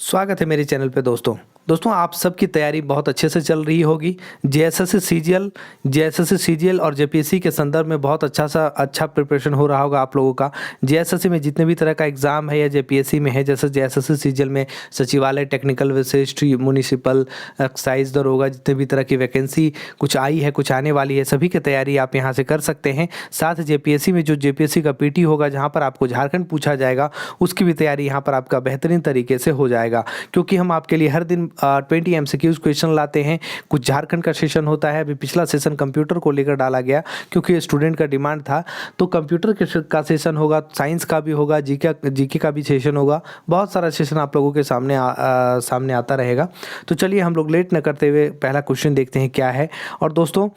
स्वागत है मेरे चैनल पे दोस्तों आप सबकी तैयारी बहुत अच्छे से चल रही होगी। जेएसएससी सीजीएल और जेपीएससी के संदर्भ में बहुत अच्छा प्रिपरेशन हो रहा होगा आप लोगों का। जेएसएससी में जितने भी तरह का एग्ज़ाम है या जेपीएससी में है, जैसे जेएसएससी सीजीएल में सचिवालय, टेक्निकल, विशिष्ट, म्यूनिसिपल, एक्साइज दरोगा, जितने भी तरह की वैकेंसी कुछ आई है, कुछ आने वाली है, सभी की तैयारी आप यहाँ से कर सकते हैं। साथ जेपीएससी में जो जेपीएससी का पीटी होगा, जहाँ पर आपको झारखंड पूछा जाएगा, उसकी भी तैयारी यहाँ पर आपका बेहतरीन तरीके से हो जाएगा, क्योंकि हम आपके लिए हर दिन 20 MCQs क्वेश्चन लाते हैं। कुछ झारखंड का सेशन होता है। अभी पिछला सेशन कंप्यूटर को लेकर डाला गया क्योंकि स्टूडेंट का डिमांड था, तो कंप्यूटर का सेशन होगा, साइंस का भी होगा, जीके का भी सेशन होगा। बहुत सारा सेशन आप लोगों के सामने आता रहेगा। तो चलिए हम लोग लेट न करते हुए पहला क्वेश्चन देखते हैं क्या है। और दोस्तों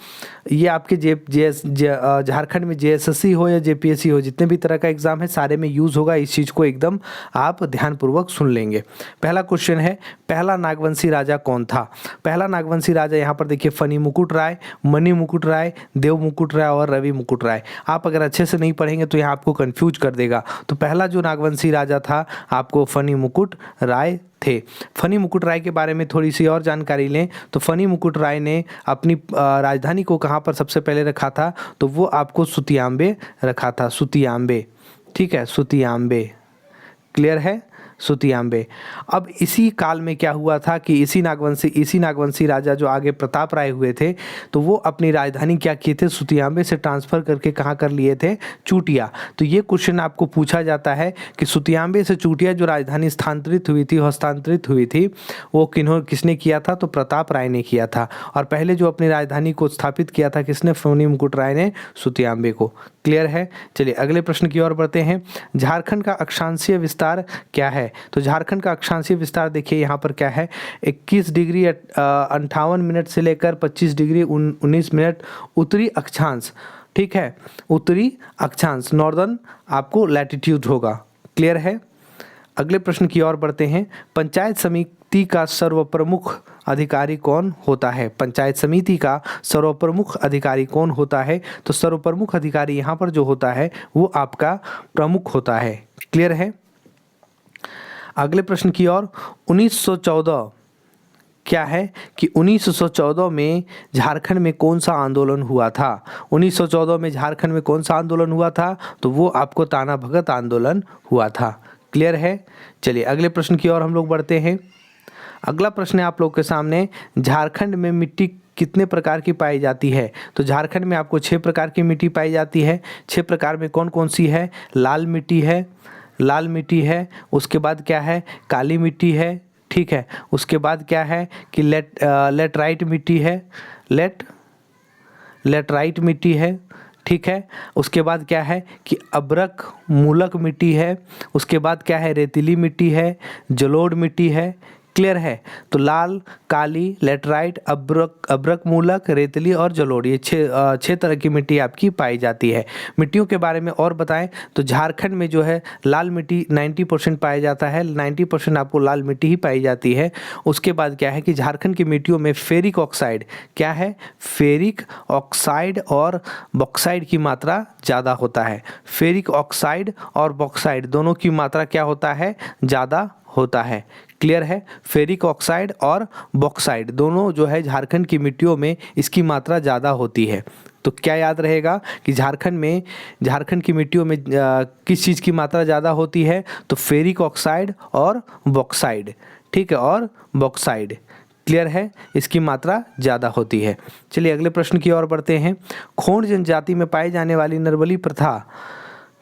ये आपके झारखंड में जेएसएससी हो या जेपीएससी हो, जितने भी तरह का एग्जाम है सारे में यूज़ होगा। इस चीज़ को एकदम आप ध्यानपूर्वक सुन लेंगे। पहला क्वेश्चन है, पहला नागवंशी राजा कौन था? पहला नागवंशी राजा यहाँ पर देखिए फनी मुकुट राय, मणि मुकुट राय, देव मुकुट राय और रवि मुकुट राय। आप अगर अच्छे से नहीं पढ़ेंगे तो यहाँ आपको कंफ्यूज कर देगा। तो पहला जो नागवंशी राजा था आपको फनी मुकुट राय थे। फनी मुकुट राय के बारे में थोड़ी सी और जानकारी लें तो फनी मुकुट राय ने अपनी राजधानी को कहाँ पर सबसे पहले रखा था? तो वो आपको सुतियांबे रखा था, सुतियांबे। ठीक है, सुतियांबे। क्लियर है, सुतियांबे। अब इसी काल में क्या हुआ था कि इसी नागवंशी राजा जो आगे प्रताप राय हुए थे, तो वो अपनी राजधानी क्या किए थे? सुतियांबे से ट्रांसफ़र करके कहाँ कर लिए थे? चूटिया। तो ये क्वेश्चन आपको पूछा जाता है कि सुतियांबे से चूटिया जो राजधानी स्थानांतरित हुई थी, हस्तांतरित हुई थी, वो किसने किया था? तो प्रताप राय ने किया था। और पहले जो अपनी राजधानी को स्थापित किया था किसने? फनी मुकुट राय ने सुतियांबे को। क्लियर है। चलिए अगले प्रश्न की ओर बढ़ते हैं। झारखंड का अक्षांशीय विस्तार क्या है? तो झारखंड का अक्षांशीय विस्तार देखिए यहाँ पर क्या है, 21 डिग्री 58 मिनट से लेकर 25 डिग्री 19 मिनट उत्तरी अक्षांश। ठीक है, उत्तरी अक्षांश, नॉर्दर्न आपको लैटिट्यूड होगा। क्लियर है। अगले प्रश्न की ओर बढ़ते हैं। पंचायत समिति का सर्वप्रमुख अधिकारी कौन होता है? पंचायत समिति का सर्वप्रमुख अधिकारी कौन होता है? तो सर्वप्रमुख अधिकारी यहाँ पर जो होता है वो आपका प्रमुख होता है। क्लियर है। अगले प्रश्न की ओर। 1914 क्या है कि 1914 में झारखंड में कौन सा आंदोलन हुआ था? 1914 में झारखंड में कौन सा आंदोलन हुआ था? तो वो आपको ताना भगत आंदोलन हुआ था। क्लियर है। चलिए अगले प्रश्न की ओर हम लोग बढ़ते हैं। अगला प्रश्न है आप लोग के सामने, झारखंड में मिट्टी कितने प्रकार की पाई जाती है? तो झारखंड में आपको 6 प्रकार की मिट्टी पाई जाती है। 6 प्रकार में कौन कौन सी है? लाल मिट्टी है, उसके बाद क्या है? काली मिट्टी है। ठीक है, उसके बाद क्या है कि लेटराइट मिट्टी है, लेटराइट मिट्टी है। ठीक है, उसके बाद क्या है कि अब्रक मूलक मिट्टी है। उसके बाद क्या है? रेतीली मिट्टी है, जलोढ़ मिट्टी है। क्लियर है। तो लाल, काली, लेटराइट, अब्रक मूलक, रेतली और जलोढ़, ये 6 तरह की मिट्टी आपकी पाई जाती है। मिट्टियों के बारे में और बताएं तो झारखंड में जो है लाल मिट्टी 90% पाया जाता है, 90% आपको लाल मिट्टी ही पाई जाती है। उसके बाद क्या है कि झारखंड की मिट्टियों में फेरिक ऑक्साइड क्या है? फेरिक ऑक्साइड और बॉक्साइड की मात्रा ज़्यादा होता है। फेरिक ऑक्साइड और बॉक्साइड दोनों की मात्रा क्या होता है? ज़्यादा होता है। क्लियर है। फेरिक ऑक्साइड और बॉक्साइड दोनों जो है झारखंड की मिट्टियों में इसकी मात्रा ज़्यादा होती है। तो क्या याद रहेगा कि झारखंड की मिट्टियों में किस चीज़ की मात्रा ज़्यादा होती है? तो फेरिक ऑक्साइड और बॉक्साइड। ठीक है, और बॉक्साइड। क्लियर है, इसकी मात्रा ज़्यादा होती है। चलिए अगले प्रश्न की ओर बढ़ते हैं। खोंड जनजाति में पाई जाने वाली नरबली प्रथा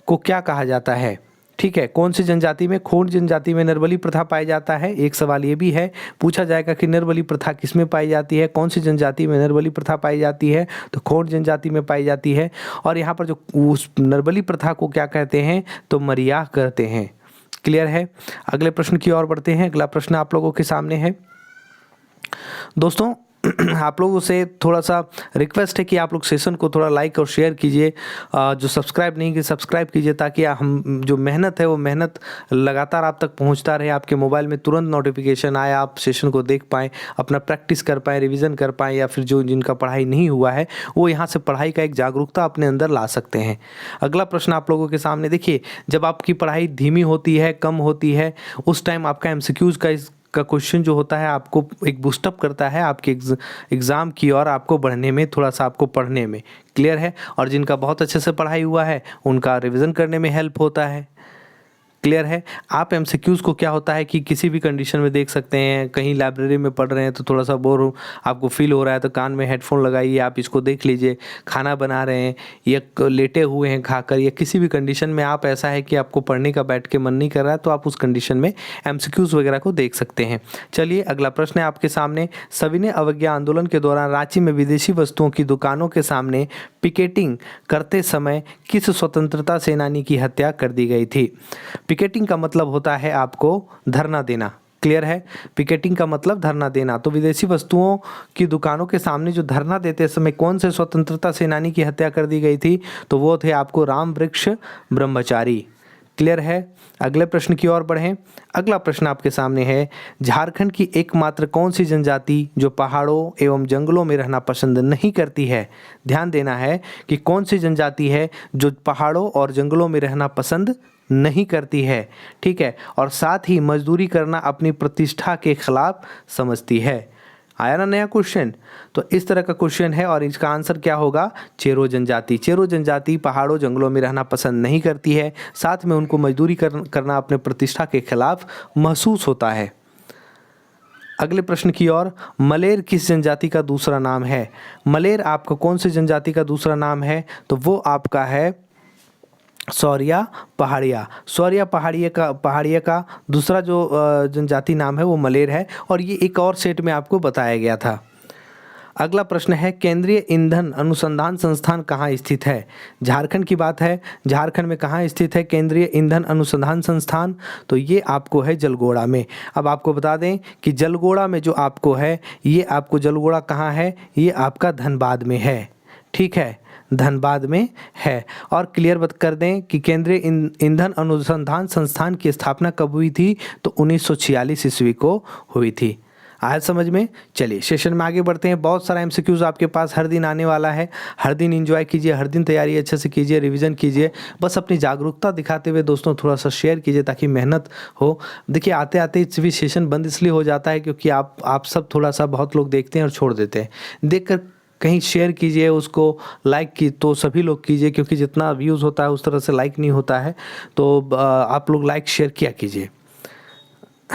को क्या कहा जाता है? ठीक है, कौन सी जनजाति में? खोंड जनजाति में नरबली प्रथा पाई जाता है। एक सवाल ये भी है, पूछा जाएगा कि नरबली प्रथा किस में पाई जाती है? कौन सी जनजाति में नरबली प्रथा पाई जाती है? तो खोंड जनजाति में पाई जाती है। और यहाँ पर जो उस नरबली प्रथा को क्या कहते हैं? तो मरियाह कहते हैं। क्लियर है। अगले प्रश्न की ओर बढ़ते हैं। अगला प्रश्न आप लोगों के सामने है। दोस्तों आप लोगों से थोड़ा सा रिक्वेस्ट है कि आप लोग सेशन को थोड़ा लाइक और शेयर कीजिए। जो सब्सक्राइब नहीं किए सब्सक्राइब कीजिए, ताकि हम जो मेहनत है वो मेहनत लगातार आप तक पहुंचता रहे। आपके मोबाइल में तुरंत नोटिफिकेशन आए, आप सेशन को देख पाएँ, अपना प्रैक्टिस कर पाएँ, रिवीजन कर पाएँ, या फिर जो जिनका पढ़ाई नहीं हुआ है वो यहाँ से पढ़ाई का एक जागरूकता अपने अंदर ला सकते हैं। अगला प्रश्न आप लोगों के सामने देखिए, जब आपकी पढ़ाई धीमी होती है, कम होती है, उस टाइम आपका MCQs का क्वेश्चन जो होता है आपको एक बूस्टअप करता है आपके एग्ज़ाम की और आपको बढ़ने में, थोड़ा सा आपको पढ़ने में। क्लियर है? और जिनका बहुत अच्छे से पढ़ाई हुआ है उनका रिवीजन करने में हेल्प होता है। क्लियर है? आप एमसीक्यूज़ को क्या होता है कि किसी भी कंडीशन में देख सकते हैं, कहीं लाइब्रेरी में पढ़ रहे हैं तो थोड़ा सा बोर हो आपको फील हो रहा है तो कान में हेडफोन लगाइए, आप इसको देख लीजिए। खाना बना रहे हैं या लेटे हुए हैं खाकर, या किसी भी कंडीशन में आप, ऐसा है कि आपको पढ़ने का बैठ के मन नहीं कर रहा है, तो आप उस कंडीशन में एमसीक्यूज़ वगैरह को देख सकते हैं। चलिए अगला प्रश्न है आपके सामने। सविनय अवज्ञा आंदोलन के दौरान रांची में विदेशी वस्तुओं की दुकानों के सामने पिकेटिंग करते समय किस स्वतंत्रता सेनानी की हत्या कर दी गई थी? पिकेटिंग का मतलब होता है आपको धरना देना। क्लियर है? पिकेटिंग का मतलब धरना देना। तो विदेशी वस्तुओं की दुकानों के सामने जो धरना देते समय कौन से स्वतंत्रता सेनानी की हत्या कर दी गई थी? तो वो थे आपको राम वृक्ष ब्रह्मचारी। क्लियर है? अगले प्रश्न की ओर बढ़ें। अगला प्रश्न आपके सामने है, झारखंड की एकमात्र कौन सी जनजाति जो पहाड़ों एवं जंगलों में रहना पसंद नहीं करती है? ध्यान देना है कि कौन सी जनजाति है जो पहाड़ों और जंगलों में रहना पसंद नहीं करती है। ठीक है? और साथ ही मजदूरी करना अपनी प्रतिष्ठा के खिलाफ समझती है। आया ना नया क्वेश्चन? तो इस तरह का क्वेश्चन है और इसका आंसर क्या होगा? चेरो जनजाति। चेरो जनजाति पहाड़ों जंगलों में रहना पसंद नहीं करती है, साथ में उनको मजदूरी करना अपने प्रतिष्ठा के खिलाफ महसूस होता है। अगले प्रश्न की ओर, मलेर किस जनजाति का दूसरा नाम है? मलेर आपका कौन सी जनजाति का दूसरा नाम है? तो वो आपका है सौरिया पहाड़िया। सौरिया पहाड़िया का दूसरा जो जनजाति नाम है वो मलेर है, और ये एक और सेट में आपको बताया गया था। अगला प्रश्न है, केंद्रीय ईंधन अनुसंधान संस्थान कहाँ स्थित है? झारखंड की बात है। झारखंड में कहाँ स्थित है केंद्रीय ईंधन अनुसंधान संस्थान? तो ये आपको है जलगोड़ा में। अब आपको बता दें कि जलगोड़ा में जो आपको है, ये आपको जलगोड़ा कहाँ है? ये आपका धनबाद में है। ठीक है? धनबाद में है। और क्लियर बात कर दें कि केंद्रीय ईंधन अनुसंधान संस्थान की स्थापना कब हुई थी? तो 1946 ईस्वी को हुई थी। आया समझ में? चलिए सेशन में आगे बढ़ते हैं। बहुत सारा एमसीक्यूज आपके पास हर दिन आने वाला है। हर दिन एंजॉय कीजिए, हर दिन तैयारी अच्छे से कीजिए, रिवीजन कीजिए। बस अपनी जागरूकता दिखाते हुए दोस्तों थोड़ा सा शेयर कीजिए ताकि मेहनत हो। देखिए आते आते भी सेशन बंद इसलिए हो जाता है क्योंकि आप सब थोड़ा सा, बहुत लोग देखते हैं और छोड़ देते हैं। देखकर कहीं शेयर कीजिए, उसको लाइक की तो सभी लोग कीजिए, क्योंकि जितना व्यूज़ होता है उस तरह से लाइक नहीं होता है। तो आप लोग लाइक शेयर किया कीजिए।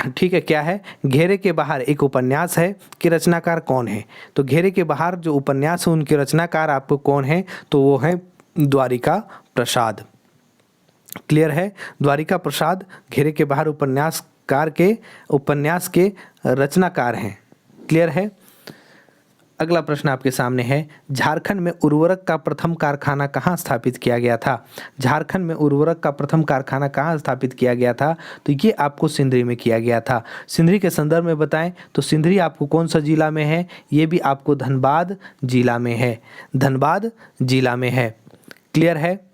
ठीक है? क्या है? घेरे के बाहर एक उपन्यास है कि रचनाकार कौन है? तो घेरे के बाहर जो उपन्यास है उनके रचनाकार आपको कौन है? तो वो है द्वारिका प्रसाद। क्लियर है? द्वारिका प्रसाद घेरे के बाहर उपन्यास के रचनाकार हैं। क्लियर है? अगला प्रश्न आपके सामने है, झारखंड में उर्वरक का प्रथम कारखाना कहाँ स्थापित किया गया था? झारखंड में उर्वरक का प्रथम कारखाना कहाँ स्थापित किया गया था? तो ये आपको सिंधरी में किया गया था। सिंधरी के संदर्भ में बताएं तो सिंधरी आपको कौन सा जिला में है? ये भी आपको धनबाद जिला में है। धनबाद जिला में है। क्लियर है?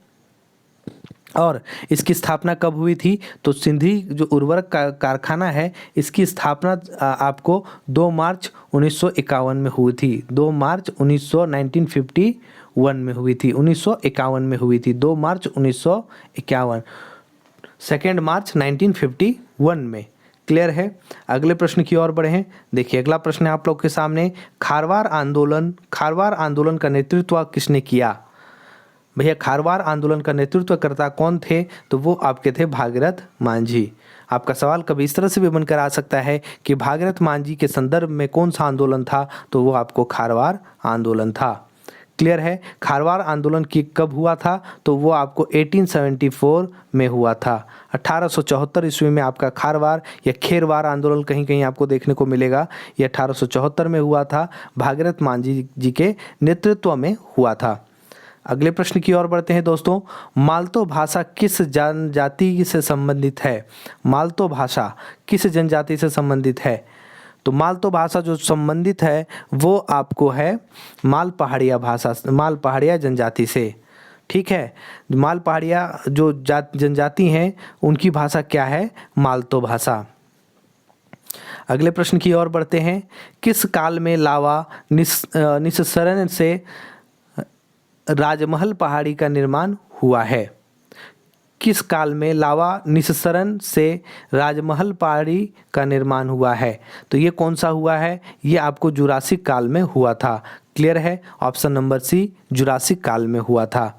और इसकी स्थापना कब हुई थी? तो सिंधरी जो उर्वरक का कारखाना है, इसकी स्थापना आपको 2 मार्च 1951 में हुई थी। 2 मार्च 1951 में हुई थी। 1951 में हुई थी। 2 मार्च 1951, 2 मार्च 1951 में। क्लियर है? अगले प्रश्न की ओर बढ़े हैं। देखिए अगला प्रश्न है आप लोग के सामने, खारवार आंदोलन का नेतृत्व किसने किया? भैया खारवार आंदोलन का नेतृत्वकर्ता कौन थे? तो वो आपके थे भागीरथ मांझी। आपका सवाल कभी इस तरह से भी बनकर आ सकता है कि भागीरथ मांझी के संदर्भ में कौन सा आंदोलन था? तो वो आपको खारवार आंदोलन था। क्लियर है? खारवार आंदोलन की कब हुआ था? तो वो आपको 1874 में हुआ था। 1874 ईस्वी में आपका खारवार या खेरवार आंदोलन कहीं कहीं आपको देखने को मिलेगा। ये 1874 में हुआ था, भागीरथ मांझी जी के नेतृत्व में हुआ था। अगले प्रश्न की ओर बढ़ते हैं दोस्तों, मालतो भाषा किस जनजाति से संबंधित है? मालतो भाषा किस जनजाति से संबंधित है? तो मालतो भाषा जो संबंधित है वो आपको है माल पहाड़िया जनजाति से। ठीक है? माल पहाड़िया जो जनजाति हैं उनकी भाषा क्या है? मालतो भाषा। अगले प्रश्न की ओर बढ़ते हैं, किस काल में लावा निस्सरण से राजमहल पहाड़ी का निर्माण हुआ है? किस काल में लावा निस्सरण से राजमहल पहाड़ी का निर्माण हुआ है? तो ये कौन सा हुआ है? ये आपको जुरासिक काल में हुआ था। क्लियर है? ऑप्शन नंबर सी जुरासिक काल में हुआ था।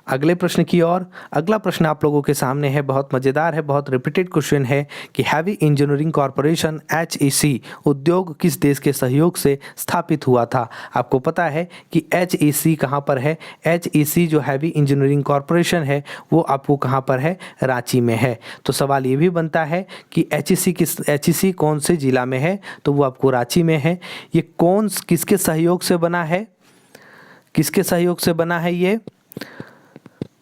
अगले प्रश्न की ओर। अगला प्रश्न आप लोगों के सामने है, बहुत मज़ेदार है, बहुत रिपीटेड क्वेश्चन है कि हैवी इंजीनियरिंग कॉरपोरेशन HEC उद्योग किस देश के सहयोग से स्थापित हुआ था? आपको पता है कि HEC कहाँ पर है? HEC जो हैवी इंजीनियरिंग कॉरपोरेशन है वो आपको कहाँ पर है? रांची में है। तो सवाल ये भी बनता है कि HEC कौन से जिला में है? तो वो आपको रांची में है। ये किसके सहयोग से बना है? किसके सहयोग से बना है ये?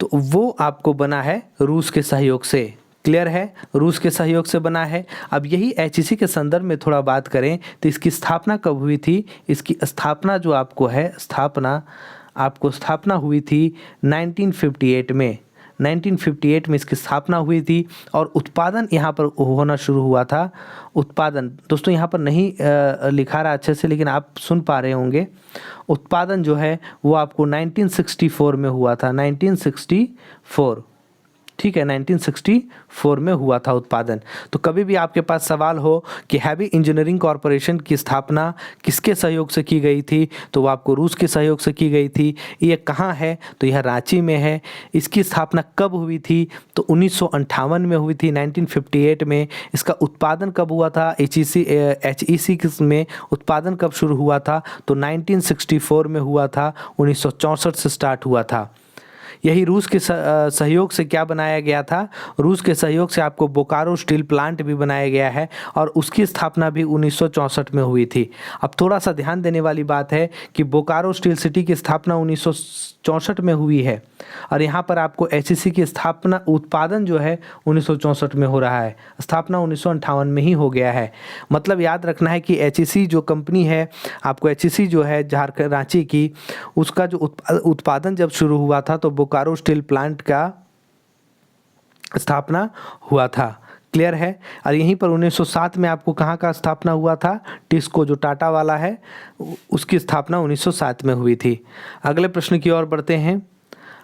तो वो आपको बना है रूस के सहयोग से। क्लियर है? रूस के सहयोग से बना है। अब यही HEC के संदर्भ में थोड़ा बात करें तो इसकी स्थापना कब हुई थी? इसकी स्थापना जो आपको है, स्थापना हुई थी 1958 में। 1958 में इसकी स्थापना हुई थी और उत्पादन यहाँ पर होना शुरू हुआ था। उत्पादन दोस्तों यहाँ पर नहीं लिखा रहा अच्छे से, लेकिन आप सुन पा रहे होंगे। उत्पादन जो है वो आपको 1964 में हुआ था। 1964, ठीक है, 1964 में हुआ था उत्पादन। तो कभी भी आपके पास सवाल हो कि हैवी इंजीनियरिंग कॉरपोरेशन की स्थापना किसके सहयोग से की गई थी, तो वो आपको रूस के सहयोग से की गई थी। ये कहाँ है? तो यह रांची में है। इसकी स्थापना कब हुई थी? तो 1958 में हुई थी, 1958 में। इसका उत्पादन कब हुआ था? HEC में उत्पादन कब शुरू हुआ था? तो 1964 में हुआ था, 1964 से स्टार्ट हुआ था। यही रूस के सहयोग से क्या बनाया गया था? रूस के सहयोग से आपको बोकारो स्टील प्लांट भी बनाया गया है और उसकी स्थापना भी 1964 में हुई थी। अब थोड़ा सा ध्यान देने वाली बात है कि बोकारो स्टील सिटी की स्थापना 1964 में हुई है और यहाँ पर आपको HEC की स्थापना, उत्पादन जो है 1964 में हो रहा है। स्थापना 1958 में ही हो गया है। मतलब याद रखना है कि HEC जो कंपनी है, आपको HEC जो है झारखंड रांची की, उसका जो उत्पादन जब शुरू हुआ था तो बोकारो स्टील प्लांट का स्थापना हुआ था। क्लियर है? और यहीं पर 1907 में आपको कहाँ का स्थापना हुआ था? टिस्को जो टाटा वाला है उसकी स्थापना 1907 में हुई थी। अगले प्रश्न की ओर बढ़ते हैं।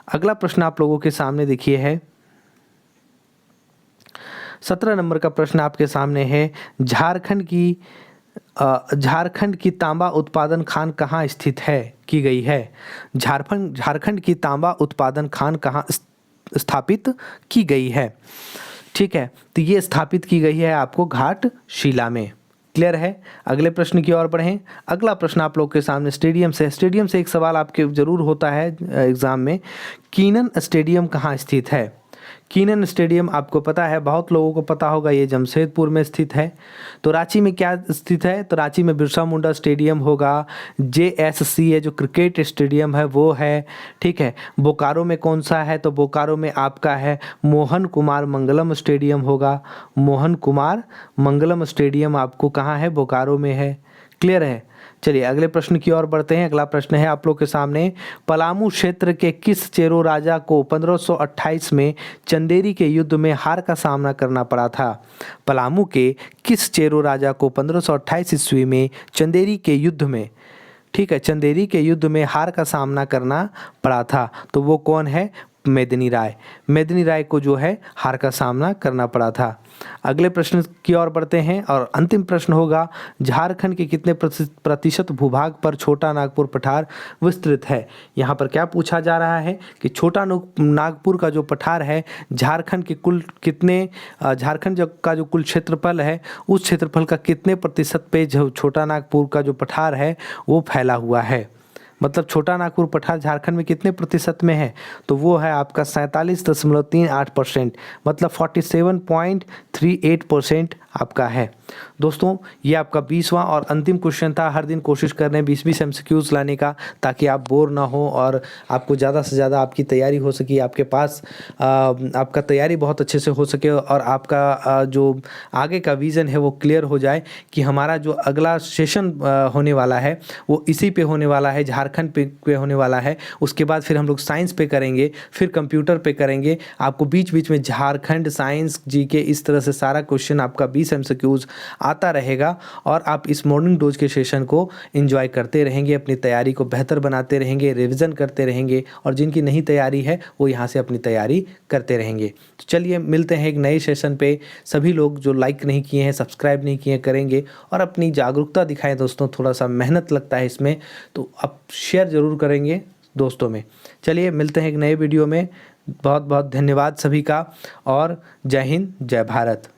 अगला प्रश्न आप लोगों के सामने देखिए है, 17 नंबर का प्रश्न आपके सामने है। झारखंड की तांबा उत्पादन खान कहाँ स्थित है, की गई है? झारखंड की तांबा उत्पादन खान कहाँ स्थापित की गई है? ठीक है, तो ये स्थापित की गई है आपको घाटशिला में। क्लियर है? अगले प्रश्न की ओर बढ़ें। अगला प्रश्न आप लोग के सामने स्टेडियम से एक सवाल आपके जरूर होता है एग्जाम में। कीनन स्टेडियम कहाँ स्थित है? कीनन स्टेडियम आपको पता है, बहुत लोगों को पता होगा, ये जमशेदपुर में स्थित है। तो रांची में क्या स्थित है? तो रांची में बिरसा मुंडा स्टेडियम होगा। JSCA जो क्रिकेट स्टेडियम है वो है। ठीक है, बोकारो में कौन सा है? तो बोकारो में आपका है मोहन कुमार मंगलम स्टेडियम होगा। मोहन कुमार मंगलम स्टेडियम आपको कहाँ है? बोकारो में है। क्लियर है? चलिए अगले प्रश्न की ओर बढ़ते हैं। अगला प्रश्न है आप लोग के सामने, पलामू क्षेत्र के किस चेरो राजा को 1528 में चंदेरी के युद्ध में हार का सामना करना पड़ा था? पलामू के किस चेरो राजा को 1528 ईस्वी में चंदेरी के युद्ध में, ठीक है, चंदेरी के युद्ध में हार का सामना करना पड़ा था? तो वो कौन है? मेदिनी राय। मेदिनी राय को जो है हार का सामना करना पड़ा था। अगले प्रश्न की ओर बढ़ते हैं और अंतिम प्रश्न होगा, झारखंड के कितने प्रतिशत भूभाग पर छोटा नागपुर पठार विस्तृत है? यहाँ पर क्या पूछा जा रहा है कि छोटा नागपुर का जो पठार है झारखंड के कुल कितने, झारखंड का जो कुल क्षेत्रफल है उस क्षेत्रफल का कितने प्रतिशत पे जो छोटा नागपुर का जो पठार है वो फैला हुआ है? मतलब छोटा नागपुर पठार झारखंड में कितने प्रतिशत में है? तो वो है आपका 47.38%, मतलब 47.38% आपका है। दोस्तों ये आपका 20वां और अंतिम क्वेश्चन था। हर दिन कोशिश कर रहे हैं 20-20 MCQs लाने का, ताकि आप बोर ना हो और आपको ज़्यादा से ज़्यादा आपकी तैयारी हो सके, आपके पास आपका तैयारी बहुत अच्छे से हो सके और आपका जो आगे का विज़न है वो क्लियर हो जाए कि हमारा जो अगला सेशन होने वाला है वो इसी पे होने वाला है, झारखंड पे होने वाला है। उसके बाद फिर हम लोग साइंस पे करेंगे, फिर कंप्यूटर पे करेंगे। आपको बीच बीच में झारखंड, साइंस, GK इस तरह से सारा क्वेश्चन आपका 20 20 MCQs आता रहेगा और आप इस मॉर्निंग डोज के सेशन को एंजॉय करते रहेंगे, अपनी तैयारी को बेहतर बनाते रहेंगे, रिवीजन करते रहेंगे और जिनकी नहीं तैयारी है वो यहाँ से अपनी तैयारी करते रहेंगे। तो चलिए मिलते हैं एक नए सेशन पे। सभी लोग जो लाइक नहीं किए हैं, सब्सक्राइब नहीं किए करेंगे और अपनी जागरूकता दिखाएं दोस्तों। थोड़ा सा मेहनत लगता है इसमें, तो आप शेयर ज़रूर करेंगे दोस्तों में। चलिए मिलते हैं एक नए वीडियो में। बहुत बहुत धन्यवाद सभी का और जय हिंद, जय भारत।